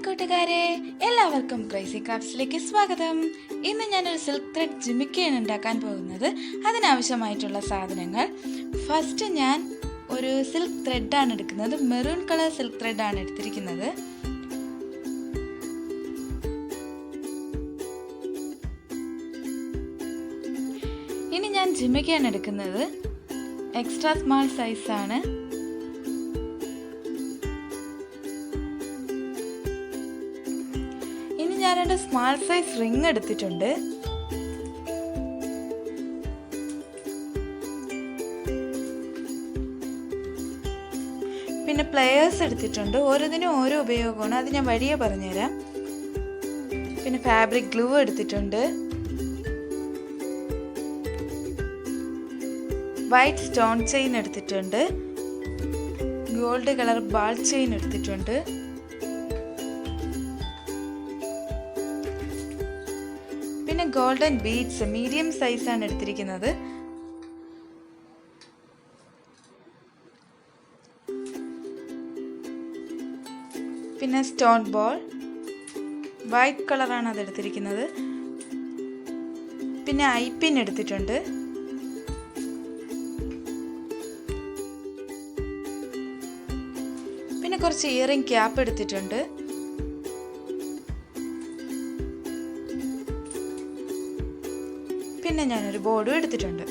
കൂട്ടുകാരെ, എല്ലാവർക്കും ക്രൈസി ക്രാഫ്റ്റ്സിലേക്ക് സ്വാഗതം. ഇന്ന് ഞാനൊരു സിൽക്ക് ത്രെഡ് ജിമിക്കയാണ് ഉണ്ടാക്കാൻ പോകുന്നത്. അതിനാവശ്യമായിട്ടുള്ള സാധനങ്ങൾ: ഫസ്റ്റ് ഞാൻ ഒരു സിൽക്ക് ത്രെഡാണ് എടുക്കുന്നത്. മെറൂൺ കളർ സിൽക്ക് ത്രെഡാണ് എടുത്തിരിക്കുന്നത്. ഇനി ഞാൻ ജിമിക്കയാണ് എടുക്കുന്നത്. എക്സ്ട്രാ സ്മാൾ സൈസാണ്. ഞാൻ രണ്ട് സ്മാൾ സൈസ് റിങ് എടുത്തിട്ടുണ്ട്. പിന്നെ പ്ലെയേഴ്സ് എടുത്തിട്ടുണ്ട്. ഓരോന്നിനും ഓരോ ഉപയോഗമാണ്, അത് ഞാൻ വഴിയെ പറഞ്ഞുതരാം. പിന്നെ ഫാബ്രിക് ഗ്ലൂ എടുത്തിട്ടുണ്ട്. വൈറ്റ് സ്റ്റോൺ ചെയിൻ എടുത്തിട്ടുണ്ട്. ഗോൾഡ് കളർ ബാൾ ചെയിൻ എടുത്തിട്ടുണ്ട്. പിന്നെ ഗോൾഡൻ ബീഡ്സ് മീഡിയം സൈസാണ് എടുത്തിരിക്കുന്നത്. പിന്നെ സ്റ്റോൺ ബോൾ വൈറ്റ് കളറാണ് അത് എടുത്തിരിക്കുന്നത്. പിന്നെ ഐപ്പിൻ എടുത്തിട്ടുണ്ട്. പിന്നെ കുറച്ച് ഇയറിംഗ് ക്യാപ്പ് എടുത്തിട്ടുണ്ട്. പിന്നെ ഞാനൊരു ബോർഡും എടുത്തിട്ടുണ്ട്.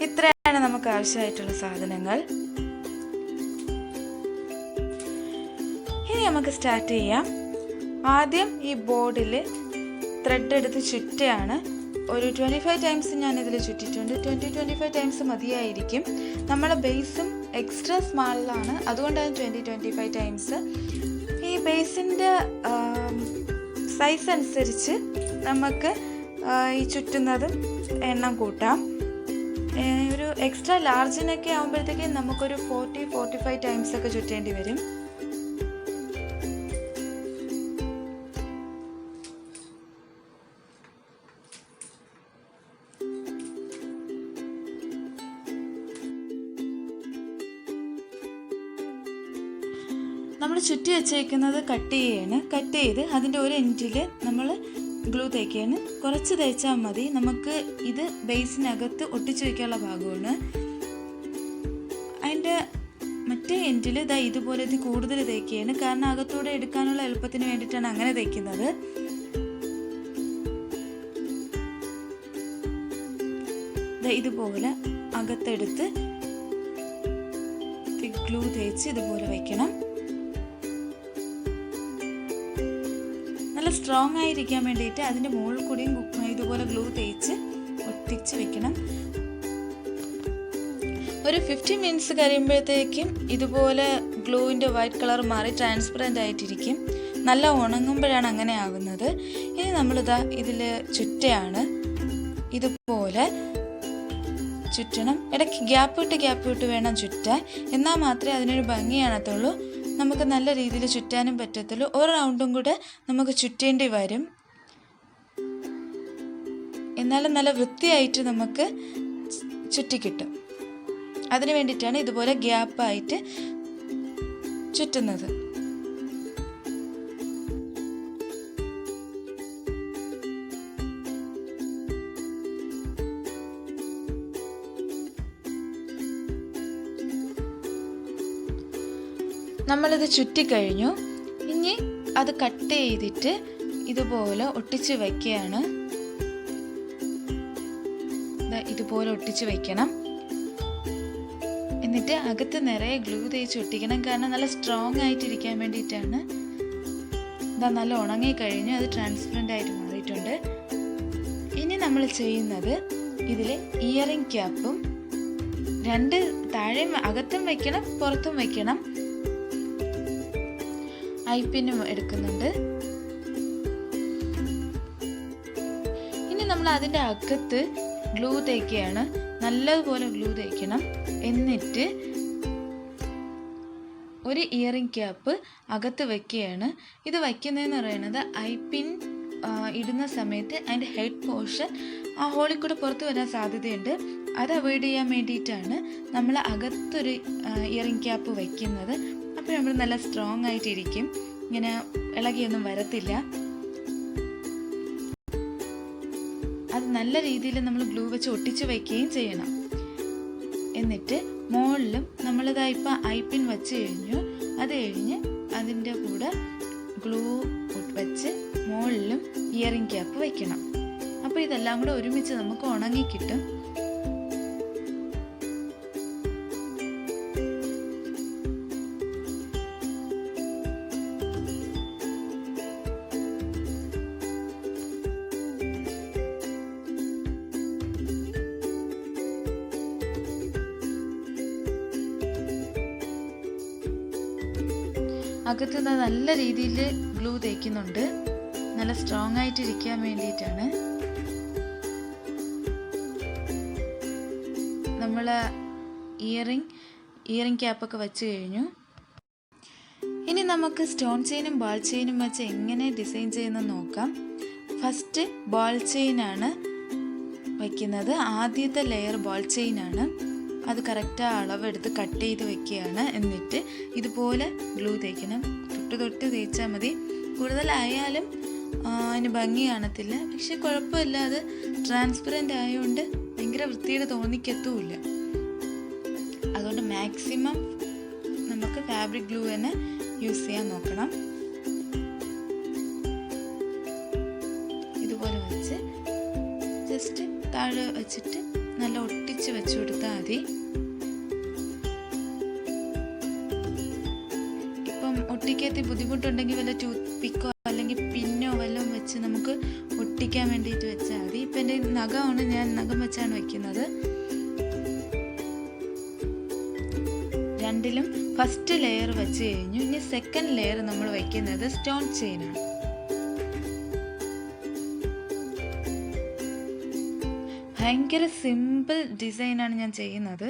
ഇത്രയാണ് നമുക്ക് ആവശ്യമായിട്ടുള്ള സാധനങ്ങൾ. ഇനി നമുക്ക് സ്റ്റാർട്ട് ചെയ്യാം. ആദ്യം ഈ ബോർഡിൽ ത്രെഡ് എടുത്ത് ചുറ്റുകയാണ്. ഒരു 25 ടൈംസ് ഞാൻ ഇതിൽ ചുറ്റിയിട്ടുണ്ട്. 25 ടൈംസ് മതിയായിരിക്കും. നമ്മളെ ബേസും എക്സ്ട്രാ സ്മാളിലാണ്, അതുകൊണ്ടാണ് 25 ടൈംസ്. ഈ ബേസിൻ്റെ സൈസ് അനുസരിച്ച് നമുക്ക് ഈ ചുറ്റുന്നതും എണ്ണം കൂട്ടാം. ഒരു എക്സ്ട്രാ ലാർജിനൊക്കെ ആകുമ്പോഴത്തേക്കും നമുക്കൊരു 40-45 ടൈംസ് ഒക്കെ ചുറ്റേണ്ടി വരും. നമ്മൾ ചുറ്റി വെച്ചേക്കുന്നത് കട്ട് ചെയ്ത് അതിൻ്റെ ഒരു എൻഡിൽ നമ്മൾ ഗ്ലൂ തേക്കുകയാണ്. കുറച്ച് തേച്ചാൽ മതി. നമുക്ക് ഇത് ബേസിനകത്ത് ഒട്ടിച്ചു വയ്ക്കാനുള്ള ഭാഗമാണ്. അതിൻ്റെ മറ്റേ എൻഡിൽ ഇതുപോലെ ഇത് കൂടുതൽ തേക്കുകയാണ്. കാരണം അകത്തൂടെ എടുക്കാനുള്ള എളുപ്പത്തിന് വേണ്ടിയിട്ടാണ് അങ്ങനെ തേക്കുന്നത്. ഇതുപോലെ അകത്തെടുത്ത് ഗ്ലൂ തേച്ച് ഇതുപോലെ വയ്ക്കണം. നല്ല സ്ട്രോങ് ആയിരിക്കാൻ വേണ്ടിയിട്ട് അതിൻ്റെ മുകളിൽ കൂടിയും ഇതുപോലെ ഗ്ലൂ തേച്ച് ഒട്ടിച്ച് വെക്കണം. ഒരു 15 മിനിറ്റ്സ് കഴിയുമ്പോഴത്തേക്കും ഇതുപോലെ ഗ്ലൂവിൻ്റെ വൈറ്റ് കളർ മാറി ട്രാൻസ്പെറൻ്റ് ആയിട്ടിരിക്കും. നല്ല ഉണങ്ങുമ്പോഴാണ് അങ്ങനെ ആകുന്നത്. ഇനി നമ്മളിതാ ഇതിൽ ചുറ്റയാണ്. ഇതുപോലെ ചുറ്റണം. ഇടയ്ക്ക് ഗ്യാപ്പ് വിട്ട് വേണം ചുറ്റാൻ. എന്നാൽ മാത്രമേ അതിനൊരു ഭംഗി കാണത്തുള്ളൂ. നമുക്ക് നല്ല രീതിയിൽ ചുറ്റാനും പറ്റത്തുള്ളൂ. ഒരു റൗണ്ടും കൂടെ നമുക്ക് ചുറ്റേണ്ടി വരും. എന്നാലും നല്ല വൃത്തിയായിട്ട് നമുക്ക് ചുറ്റിക്കിട്ടും. അതിന് വേണ്ടിയിട്ടാണ് ഇതുപോലെ ഗ്യാപ്പായിട്ട് ചുറ്റുന്നത്. നമ്മളിത് ചുറ്റിക്കഴിഞ്ഞു. ഇനി അത് കട്ട് ചെയ്തിട്ട് ഇതുപോലെ ഒട്ടിച്ച് വയ്ക്കുകയാണ്. ഇതുപോലെ ഒട്ടിച്ച് വയ്ക്കണം. എന്നിട്ട് അകത്ത് നിറയെ ഗ്ലൂ തേച്ച് ഒട്ടിക്കണം. കാരണം നല്ല സ്ട്രോങ് ആയിട്ടിരിക്കാൻ വേണ്ടിയിട്ടാണ്. നല്ല ഉണങ്ങി കഴിഞ്ഞു. അത് ട്രാൻസ്പെറൻ്റ് ആയിട്ട് മാറിയിട്ടുണ്ട്. ഇനി നമ്മൾ ചെയ്യുന്നത് ഇതിൽ ഇയറിംഗ് ക്യാപ്പും രണ്ട് താഴെയും അകത്തും വയ്ക്കണം, പുറത്തും വയ്ക്കണം. ഐപ്പിനും എടുക്കുന്നുണ്ട്. ഇനി നമ്മൾ അതിൻ്റെ അകത്ത് ഗ്ലൂ തേക്കുകയാണ്. നല്ലതുപോലെ ഗ്ലൂ തേക്കണം. എന്നിട്ട് ഒരു ഇയറിംഗ് ക്യാപ്പ് അകത്ത് വയ്ക്കുകയാണ്. ഇത് വയ്ക്കുന്നതെന്ന് പറയുന്നത് ഐപ്പിൻ ഇടുന്ന സമയത്ത് അതിൻ്റെ ഹെഡ് പോർഷൻ ആ ഹോളിൽ കൂടെ പുറത്ത് വരാൻ സാധ്യതയുണ്ട്. അത് അവോയ്ഡ് ചെയ്യാൻ വേണ്ടിയിട്ടാണ് നമ്മൾ അകത്തൊരു ഇയറിംഗ് ക്യാപ്പ് വയ്ക്കുന്നത്. അപ്പോൾ നമ്മൾ നല്ല സ്ട്രോങ് ആയിട്ടിരിക്കും, ഇങ്ങനെ ഇളകിയൊന്നും വരത്തില്ല. അത് നല്ല രീതിയിൽ നമ്മൾ ഗ്ലൂ വെച്ച് ഒട്ടിച്ച് വയ്ക്കുകയും ചെയ്യണം. എന്നിട്ട് മുകളിലും നമ്മളിതാ ഇപ്പം ഐപ്പിൻ വെച്ച് കഴിഞ്ഞു. അത് കഴിഞ്ഞ് അതിൻ്റെ കൂടെ ഗ്ലൂ വെച്ച് മുകളിലും ഇയറിംഗ് ക്യാപ്പ് വയ്ക്കണം. അപ്പോൾ ഇതെല്ലാം കൂടെ ഒരുമിച്ച് നമുക്ക് ഉണങ്ങി കിട്ടും. അകത്ത് നല്ല രീതിയിൽ ഗ്ലൂ തേക്കുന്നുണ്ട്, നല്ല സ്ട്രോങ് ആയിട്ടിരിക്കാൻ വേണ്ടിയിട്ടാണ്. നമ്മൾ ഇയറിംഗ് ക്യാപ്പൊക്കെ വെച്ച് കഴിഞ്ഞു. ഇനി നമുക്ക് സ്റ്റോൺ ചെയിനും ബാൾ ചെയിനും വെച്ച് എങ്ങനെ ഡിസൈൻ ചെയ്യുന്നത് നോക്കാം. ഫസ്റ്റ് ബാൾ ചെയിനാണ് വയ്ക്കുന്നത്. ആദ്യത്തെ ലെയർ ബാൾ ചെയിനാണ്. അത് കറക്റ്റ് അളവെടുത്ത് കട്ട് ചെയ്ത് വെക്കുകയാണ്. എന്നിട്ട് ഇതുപോലെ ഗ്ലൂ തേക്കണം. തൊട്ട് തേച്ചാൽ മതി. കൂടുതലായാലും അതിന് ഭംഗി കാണത്തില്ല, പക്ഷെ കുഴപ്പമില്ല. അത് ട്രാൻസ്പെറൻ്റ് ആയതുകൊണ്ട് ഭയങ്കര വൃത്തിയുടെ തോന്നിക്കത്തുമില്ല. അതുകൊണ്ട് മാക്സിമം നമുക്ക് ഫാബ്രിക് ഗ്ലൂ തന്നെ യൂസ് ചെയ്യാൻ നോക്കണം. ഇതുപോലെ വെച്ച് ജസ്റ്റ് താഴെ വെച്ചിട്ട് നല്ല ഒട്ടിച്ച് വെച്ച് കൊടുത്താൽ മതി. ഇപ്പം ഒട്ടിക്കാത്ത ബുദ്ധിമുട്ടുണ്ടെങ്കിൽ വല്ല ടൂത്ത് പിക്കോ അല്ലെങ്കിൽ പിന്നോ വല്ലതും വെച്ച് നമുക്ക് ഒട്ടിക്കാൻ വേണ്ടിയിട്ട് വെച്ചാൽ മതി. ഇപ്പം എൻ്റെ നഖമാണ്, ഞാൻ നഖം വെച്ചാണ് വെക്കുന്നത്. രണ്ടിലും ഫസ്റ്റ് ലെയർ വെച്ച് കഴിഞ്ഞു. ഇനി സെക്കൻഡ് ലെയർ നമ്മൾ വയ്ക്കുന്നത് സ്റ്റോൺ ചെയിനാണ്. ഭയങ്കര സിമ്പിൾ ഡിസൈനാണ് ഞാൻ ചെയ്യുന്നത്.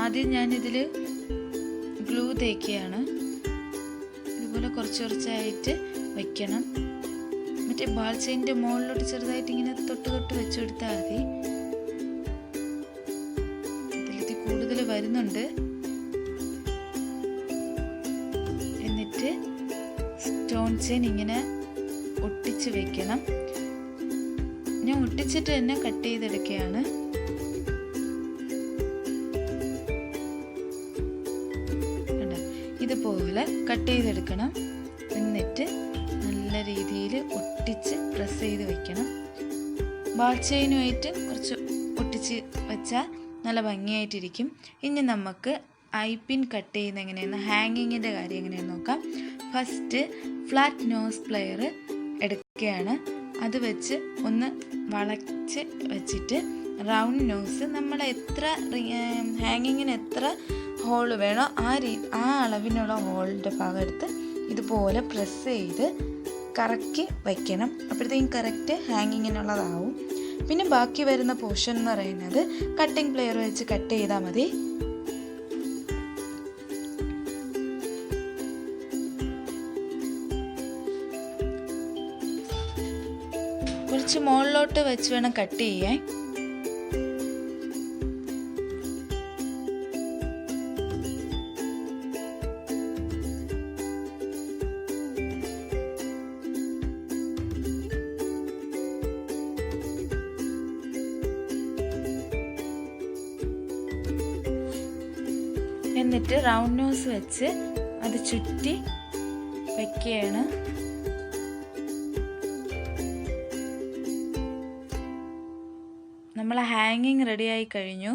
ആദ്യം ഞാനിതിൽ ഗ്ലൂ തേക്കുകയാണ്. ഇതുപോലെ കുറച്ചായിട്ട് വയ്ക്കണം. മറ്റേ ബാൾ ചെയിൻ്റെ മുകളിലോട്ട് ചെറുതായിട്ട് ഇങ്ങനെ തൊട്ട് വെച്ച് കൊടുത്താൽ മതി. ഇതിൽ കൂടുതൽ വരുന്നുണ്ട്. എന്നിട്ട് സ്റ്റോൺ ചെയിൻ ഇങ്ങനെ ഒട്ടിച്ച് വെക്കണം. ഞാൻ ഒട്ടിച്ചിട്ട് തന്നെ കട്ട് ചെയ്തെടുക്കുകയാണ്. ഇതുപോലെ കട്ട് ചെയ്തെടുക്കണം. എന്നിട്ട് നല്ല രീതിയിൽ ഒട്ടിച്ച് പ്രസ് ചെയ്ത് വെക്കണം. ബാൾ ചെയിനുമായിട്ട് കുറച്ച് ഒട്ടിച്ച് വെച്ചാൽ നല്ല ഭംഗിയായിട്ടിരിക്കും. ഇനി നമുക്ക് ഐപ്പിൻ കട്ട് ചെയ്യുന്ന എങ്ങനെയെന്ന്, ഹാങ്ങിങ്ങിൻ്റെ കാര്യം എങ്ങനെയാണെന്ന് നോക്കാം. ഫസ്റ്റ് ഫ്ലാറ്റ് നോസ് പ്ലെയർ എടുക്കുകയാണ്. അത് വെച്ച് ഒന്ന് വളച്ച് വെച്ചിട്ട് റൗണ്ട് നോസ് നമ്മൾ എത്ര ഹാങ്ങിങ്ങിന് എത്ര ഹോൾ വേണോ ആ അളവിനുള്ള ഹോളിൻ്റെ ഭാഗം എടുത്ത് ഇതുപോലെ പ്രസ് ചെയ്ത് കറക്കി വയ്ക്കണം. അപ്പോഴത്തേക്കും കറക്റ്റ് ഹാങ്ങിങ്ങിനുള്ളതാവും. പിന്നെ ബാക്കി വരുന്ന പോർഷൻ എന്ന് പറയുന്നത് കട്ടിംഗ് പ്ലെയർ വെച്ച് കട്ട് ചെയ്താൽ മതി. കുറച്ച് മുകളിലോട്ട് വെച്ച് വേണം കട്ട് ചെയ്യാൻ. എന്നിട്ട് റൗണ്ട് നോസ് വെച്ച് അത് ചുറ്റി വയ്ക്കുകയാണ്. നമ്മൾ ഹാങ്ങിങ് റെഡിയായി കഴിഞ്ഞു.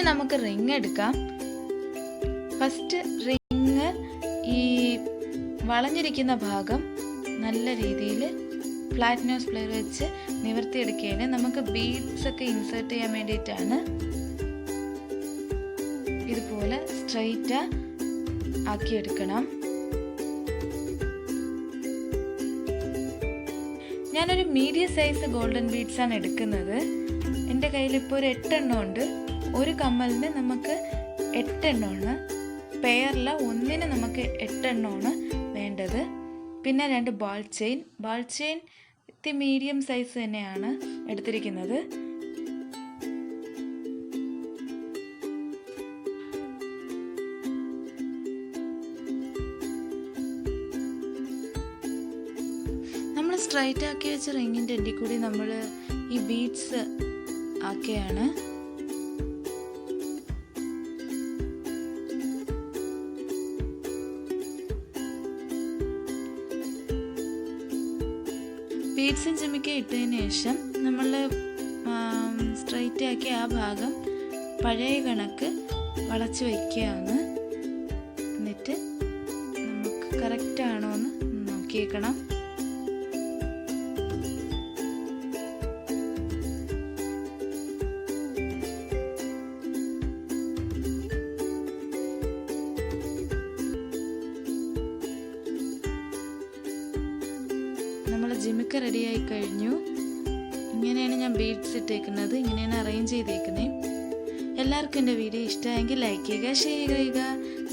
ഇനി നമുക്ക് റിങ് എടുക്കാം. ഫസ്റ്റ് റിങ് ഈ വളഞ്ഞിരിക്കുന്ന ഭാഗം നല്ല രീതിയിൽ ഫ്ലാറ്റ് നോസ് പ്ലെയർ വെച്ച് നിവർത്തിയെടുക്കുകയാണ്. നമുക്ക് ബീഡ്സ് ഒക്കെ ഇൻസേർട്ട് ചെയ്യാൻ വേണ്ടിയിട്ടാണ്. ഇതുപോലെ സ്ട്രൈറ്റ് ആക്കിയെടുക്കണം. ഞാനൊരു മീഡിയം സൈസ് ഗോൾഡൻ ബീഡ്സ് ആണ് എടുക്കുന്നത്. എൻ്റെ കയ്യിൽ ഇപ്പോൾ ഒരു 8 എണ്ണം ഉണ്ട്. ഒരു കമ്മലിന് നമുക്ക് 8 എണ്ണമാണ്, പെയറിൽ ഒന്നിന് നമുക്ക് 8 എണ്ണമാണ് വേണ്ടത്. പിന്നെ 2 ബാൾ ചെയിൻ മീഡിയം സൈസ് തന്നെയാണ് എടുത്തിരിക്കുന്നത്. നമ്മൾ സ്ട്രൈറ്റ് ആക്കി വെച്ച റിങ്ങിൻ്റെ എൻഡിൽ കൂടി നമ്മൾ ഈ ബീഡ്സ് ആക്കുകയാണ്. ബീഡ്സും ജിമിക്കയും ഇട്ടതിന് ശേഷം നമ്മൾ സ്ട്രൈറ്റ് ആക്കി ആ ഭാഗം പഴയ കണക്ക് വളച്ച് വയ്ക്കുകയാണ്. എന്നിട്ട് നമുക്ക് കറക്റ്റ് ആണോ എന്ന് നോക്കിയേക്കണം. നമ്മൾ ജിമിക്ക റെഡിയായി കഴിഞ്ഞു. ഇങ്ങനെയാണ് ഞാൻ ബീഡ്സ് ഇട്ടേക്കുന്നത്, ഇങ്ങനെയാണ് അറേഞ്ച് ചെയ്തേക്കുന്നത്. എല്ലാവർക്കും എൻ്റെ വീഡിയോ ഇഷ്ടമായെങ്കിൽ ലൈക്ക് ചെയ്യുക, ഷെയർ ചെയ്യുക,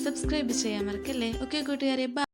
സബ്സ്ക്രൈബ് ചെയ്യാൻ മറക്കല്ലേ. ഓക്കെ കൂട്ടുകാരെ, ബൈ.